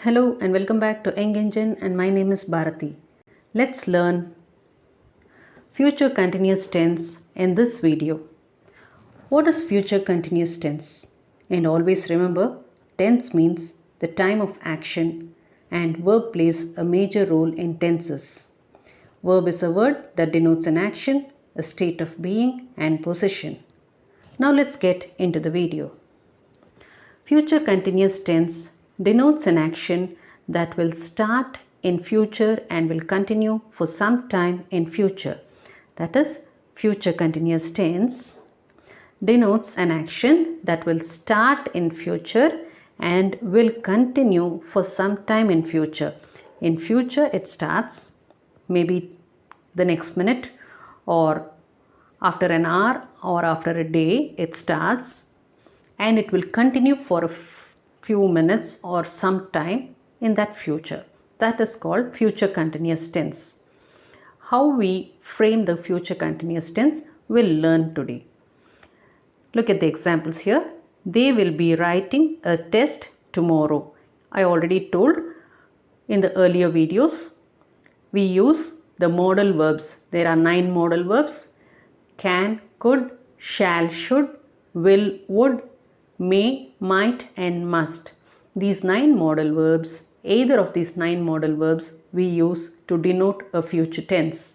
Hello and welcome back to Young Engine, and my name is Bharati. Let's learn future continuous tense in this video. What is future continuous tense? And always remember, tense means the time of action and verb plays a major role in tenses. Verb is a word that denotes an action, a state of being and position. Now let's get into the video. Future continuous tense denotes an action that will start in future and will continue for some time in future. That is, future continuous tense denotes an action that will start in future and will continue for some time in future. In future, it starts maybe the next minute or after an hour or after a day it starts, and it will continue for a few minutes or some time in that future. That is called future continuous tense. How we frame the future continuous tense we'll learn today. Look at the examples here. They will be writing a test tomorrow. I already told in the earlier videos we use the modal verbs. There are 9 modal verbs: can, could, shall, should, will, would, may, might and must. These 9 modal verbs, either of these 9 modal verbs we use to denote a future tense.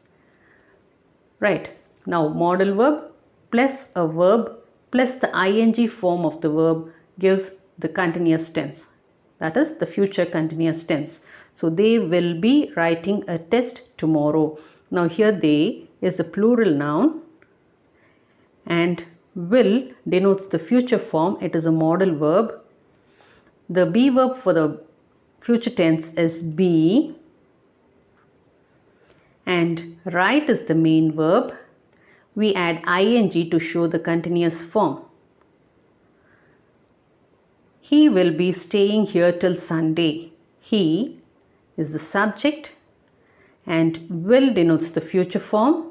Right. Now modal verb plus a verb plus the ing form of the verb gives the continuous tense. That is the future continuous tense. So they will be writing a test tomorrow. Now here they is a plural noun, and will denotes the future form. It is a modal verb. The be verb for the future tense is be, and write is the main verb. We add ing to show the continuous form. He will be staying here till Sunday. He is the subject and will denotes the future form.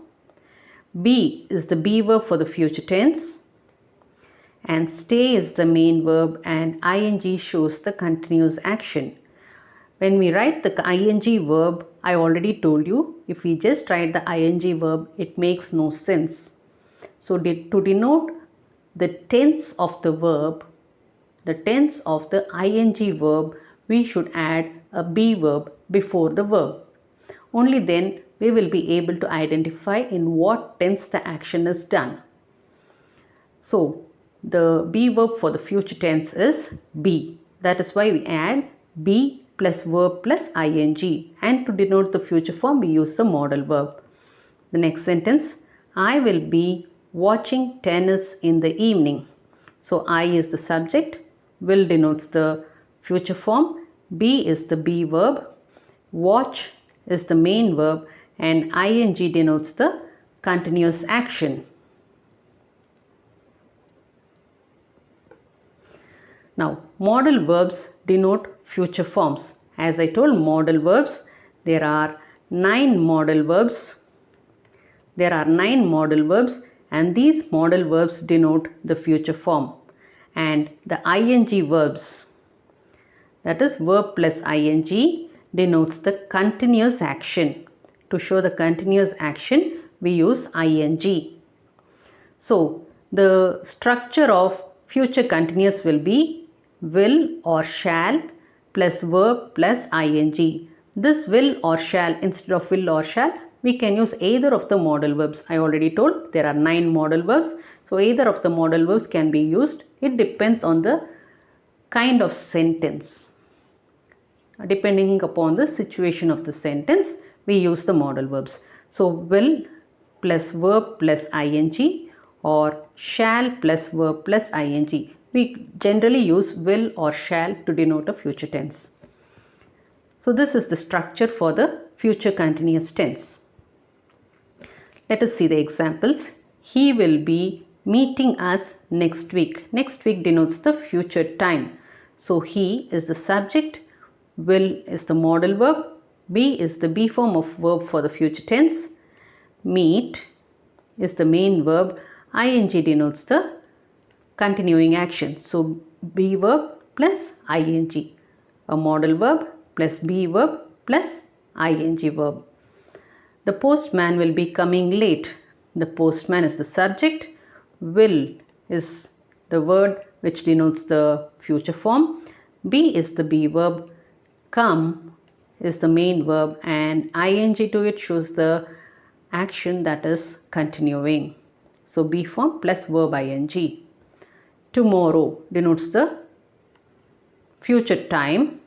Be is the be verb for the future tense, and stay is the main verb, and ing shows the continuous action. When we write the ing verb, I already told you, if we just write the ing verb, it makes no sense. So to denote the tense of the verb, the tense of the ing verb, we should add a be verb before the verb. Only then we will be able to identify in what tense the action is done. So the be verb for the future tense is be. That is why we add be plus verb plus ing, and to denote the future form we use the modal verb. The next sentence, I will be watching tennis in the evening. So I is the subject, will denotes the future form, be is the be verb, watch is the main verb, and ing denotes the continuous action. Now modal verbs denote future forms. As I told, modal verbs, there are 9 modal verbs. There are 9 modal verbs, and these modal verbs denote the future form. And the ing verbs, that is verb plus ing, denotes the continuous action. To show the continuous action, we use ing. So the structure of future continuous will be will or shall plus verb plus ing. This will or shall, instead of will or shall, we can use either of the modal verbs. I already told there are 9 modal verbs. So either of the modal verbs can be used. It depends on the kind of sentence. Depending upon the situation of the sentence, we use the modal verbs. So will plus verb plus ing or shall plus verb plus ing. We generally use will or shall to denote a future tense. So this is the structure for the future continuous tense. Let us see the examples. He will be meeting us next week. Next week denotes the future time. So he is the subject, will is the modal verb, be is the be form of verb for the future tense, meet is the main verb, ing denotes the continuing action. So be verb plus ing. A modal verb plus be verb plus ing verb. The postman will be coming late. The postman is the subject. Will is the word which denotes the future form. Be is the be verb. Come is the main verb, and ing to it shows the action that is continuing. So be form plus verb ing. Tomorrow denotes the future time.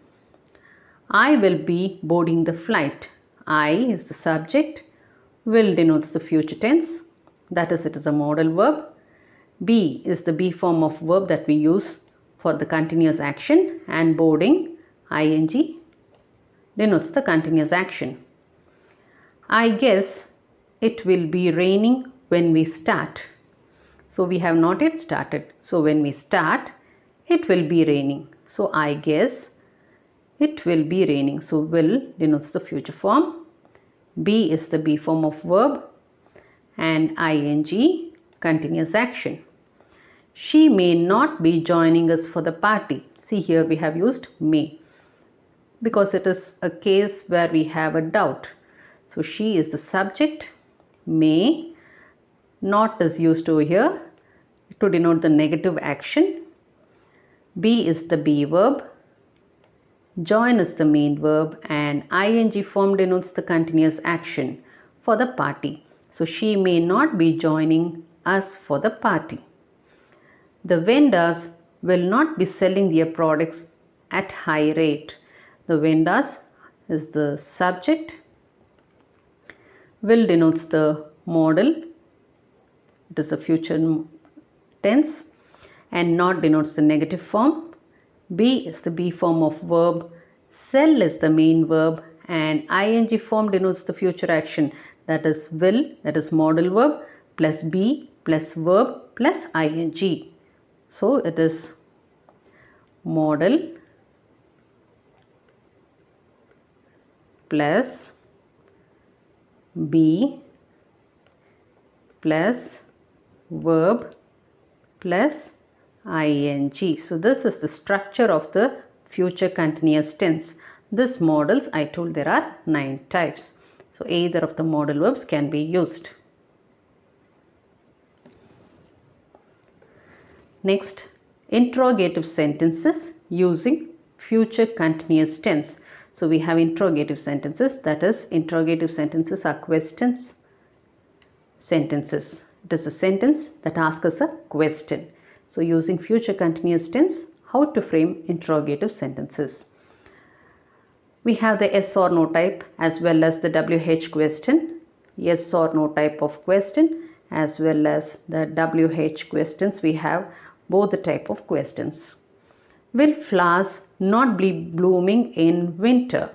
I will be boarding the flight. I is the subject. Will denotes the future tense. That is, it is a modal verb. Be is the be form of verb that we use for the continuous action, and boarding ing denotes the continuous action. I guess it will be raining when we start. So we have not yet started. So when we start, it will be raining. So I guess it will be raining. So will denotes the future form. Be is the be form of verb, and ing continuous action. She may not be joining us for the party. See, here we have used may because it is a case where we have a doubt. So she is the subject. May not is used over here to denote the negative action. Be is the be verb. Join is the main verb, and ing form denotes the continuous action for the party. So she may not be joining us for the party. The vendors will not be selling their products at high rate. The vendors is the subject. Will denotes the modal. It is a future tense, and not denotes the negative form. Be is the be form of verb. Sell is the main verb, and ing form denotes the future action. That is will, that is modal verb, plus be plus verb plus ing. So it is modal plus be plus verb plus ing. So this is the structure of the future continuous tense. This models, I told there are 9 types. So either of the modal verbs can be used. Next, interrogative sentences using future continuous tense. So we have interrogative sentences, that is, interrogative sentences are questions sentences. It is a sentence that asks us a question. So using future continuous tense, how to frame interrogative sentences. We have the yes or no type as well as the WH question, yes or no type of question, as well as the WH questions. We have both the type of questions. Will flowers not be blooming in winter?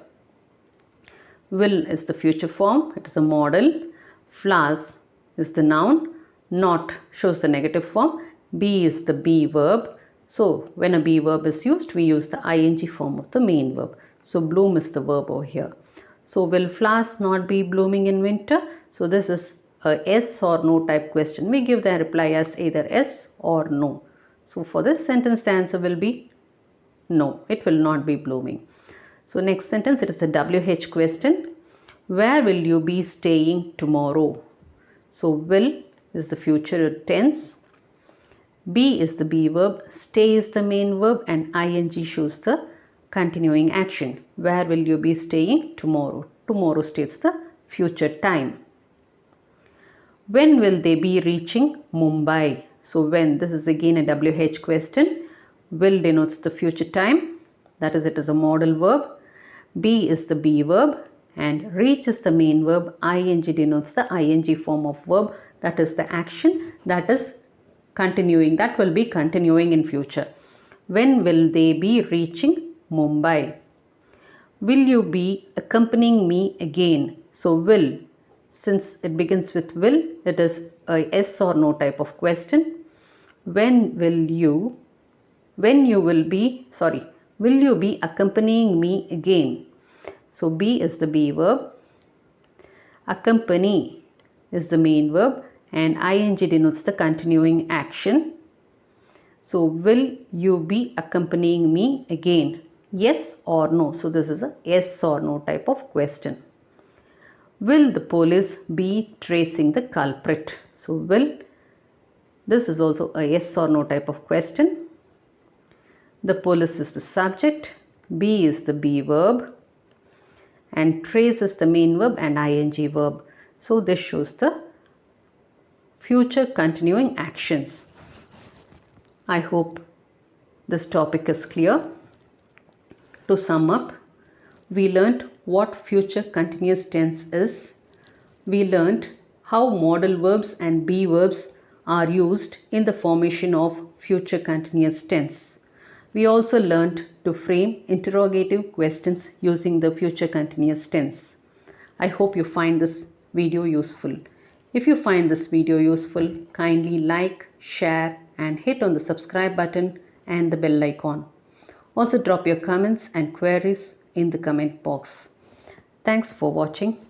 Will is the future form, it is a modal. Flowers is the noun, not shows the negative form. Be is the be verb. So when a be verb is used, we use the ing form of the main verb. So bloom is the verb over here. So will flowers not be blooming in winter? So this is a yes or no type question. We give the reply as either yes or no. So for this sentence, the answer will be no, it will not be blooming. So next sentence, it is a WH question. Where will you be staying tomorrow? So will is the future tense. Be is the be verb. Stay is the main verb, and ing shows the continuing action. Where will you be staying tomorrow? Tomorrow states the future time. When will they be reaching Mumbai? So when, this is again a WH question. Will denotes the future time, that is, it is a modal verb. Be is the be verb, and reach is the main verb. Ing denotes the ing form of verb, that is the action that is continuing, that will be continuing in future. When will they be reaching Mumbai? Will you be accompanying me again? So will, since it begins with will, it is a yes or no type of question. Will you be accompanying me again? So be is the be verb, accompany is the main verb, and ing denotes the continuing action. So will you be accompanying me again? Yes or no. So this is a yes or no type of question. Will the police be tracing the culprit? So will, this is also a yes or no type of question. The police is the subject, be is the be verb, and trace is the main verb and ing verb. So this shows the future continuing actions. I hope this topic is clear. To sum up, we learnt what future continuous tense is. We learnt how modal verbs and be verbs are used in the formation of future continuous tense. We also learnt to frame interrogative questions using the future continuous tense. I hope you find this video useful. If you find this video useful, kindly like, share and hit on the subscribe button and the bell icon. Also drop your comments and queries in the comment box. Thanks for watching.